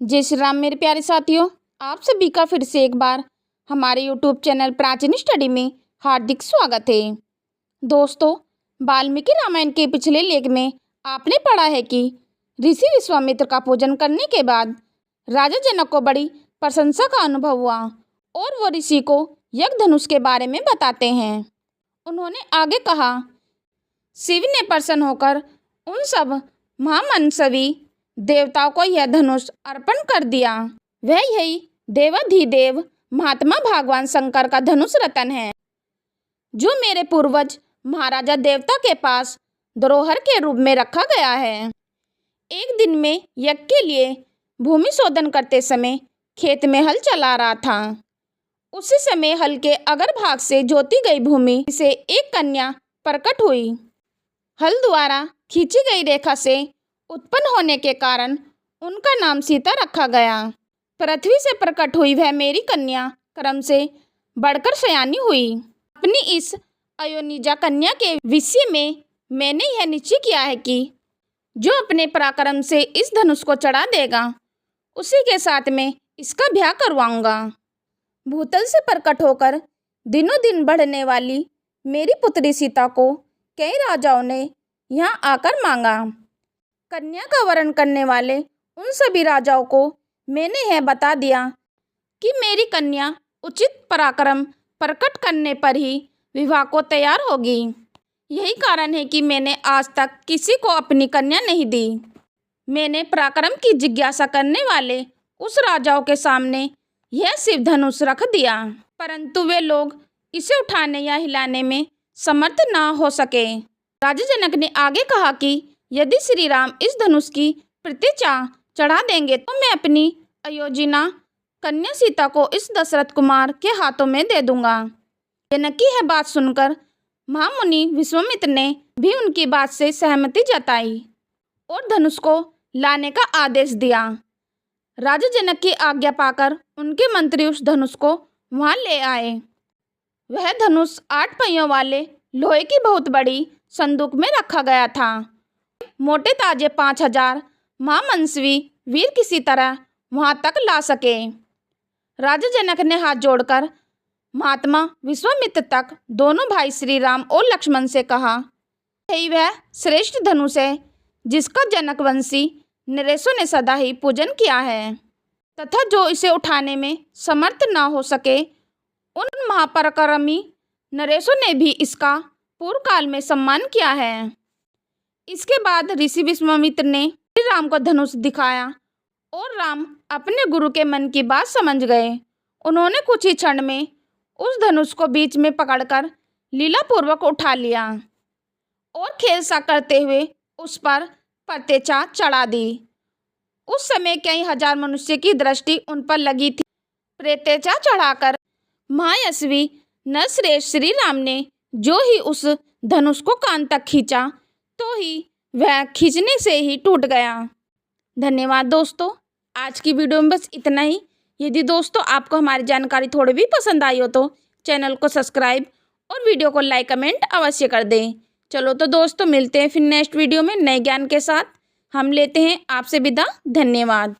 जय श्री राम मेरे प्यारे साथियों, आप सभी का फिर से एक बार हमारे YouTube चैनल प्राचीन स्टडी में हार्दिक स्वागत है। दोस्तों, वाल्मीकि रामायण के पिछले लेख में आपने पढ़ा है कि ऋषि विश्वामित्र का पूजन करने के बाद राजा जनक को बड़ी प्रशंसा का अनुभव हुआ और वो ऋषि को यज्ञधनुष के बारे में बताते हैं। उन्होंने आगे कहा, शिव ने प्रसन्न होकर उन सब महामनस्वी देवताओं को यह धनुष अर्पण कर दिया। वह यही देवाधिदेव महात्मा भगवान शंकर का धनुष रत्न है, जो मेरे पूर्वज महाराजा देवता के पास धरोहर के रूप में रखा गया है। एक दिन में यज्ञ के लिए भूमि शोधन करते समय खेत में हल चला रहा था। उसी समय हल के अग्रभाग से जोती गई भूमि से एक कन्या प्रकट हुई। हल द्वारा खींची गई रेखा से उत्पन्न होने के कारण उनका नाम सीता रखा गया। पृथ्वी से प्रकट हुई वह मेरी कन्या क्रम से बढ़कर सयानी हुई। अपनी इस अयोनिजा कन्या के विषय में मैंने यह निश्चय किया है कि जो अपने पराक्रम से इस धनुष को चढ़ा देगा, उसी के साथ मैं इसका ब्याह करवाऊंगा। भूतल से प्रकट होकर दिनों दिन बढ़ने वाली मेरी पुत्री सीता को कई राजाओं ने यहाँ आकर मांगा। कन्या का वरण करने वाले उन सभी राजाओं को मैंने यह बता दिया कि मेरी कन्या उचित पराक्रम प्रकट करने पर ही विवाह को तैयार होगी। यही कारण है कि मैंने आज तक किसी को अपनी कन्या नहीं दी। मैंने पराक्रम की जिज्ञासा करने वाले उस राजाओं के सामने यह शिव धनुष रख दिया, परंतु वे लोग इसे उठाने या हिलाने में समर्थ ना हो सके। राजा जनक ने आगे कहा कि यदि श्री राम इस धनुष की प्रतिष्ठा चढ़ा देंगे तो मैं अपनी अयोनिजा कन्या सीता को इस दशरथ कुमार के हाथों में दे दूंगा। जनक की यह बात सुनकर महामुनि विश्वामित्र ने भी उनकी बात से सहमति जताई और धनुष को लाने का आदेश दिया। राजा जनक की आज्ञा पाकर उनके मंत्री उस धनुष को वहां ले आए। वह धनुष 8 पहियों वाले लोहे की बहुत बड़ी संदूक में रखा गया था। मोटे ताजे 5000 महामनस्वी वीर किसी तरह वहां तक ला सके। राजा जनक ने हाथ जोड़कर महात्मा विश्वामित्र तक दोनों भाई श्री राम और लक्ष्मण से कहा, यही वह श्रेष्ठ धनुष है जिसका जनकवंशी नरेशों ने सदा ही पूजन किया है, तथा जो इसे उठाने में समर्थ ना हो सके, उन महापराक्रमी नरेशों ने भी इसका पूर्व काल में सम्मान किया है। इसके बाद ऋषि विश्वामित्र ने श्री राम को धनुष दिखाया और राम अपने गुरु के मन की बात समझ गए। उन्होंने कुछ ही क्षण में उस धनुष को बीच में पकड़कर लीलापूर्वक उठा लिया और खेल सा करते हुए उस पर प्रतिष्ठा चढ़ा दी। उस समय कई हजार मनुष्य की दृष्टि उन पर लगी थी। प्रतिष्ठा चढ़ाकर महायशस्वी नरश्रेष्ठ श्री राम ने जो ही उस धनुष को कान तक खींचा, तो ही वह खींचने से ही टूट गया। धन्यवाद दोस्तों, आज की वीडियो में बस इतना ही। यदि दोस्तों आपको हमारी जानकारी थोड़ी भी पसंद आई हो तो चैनल को सब्सक्राइब और वीडियो को लाइक कमेंट अवश्य कर दें। चलो तो दोस्तों, मिलते हैं फिर नेक्स्ट वीडियो में नए ज्ञान के साथ। हम लेते हैं आपसे विदा। धन्यवाद।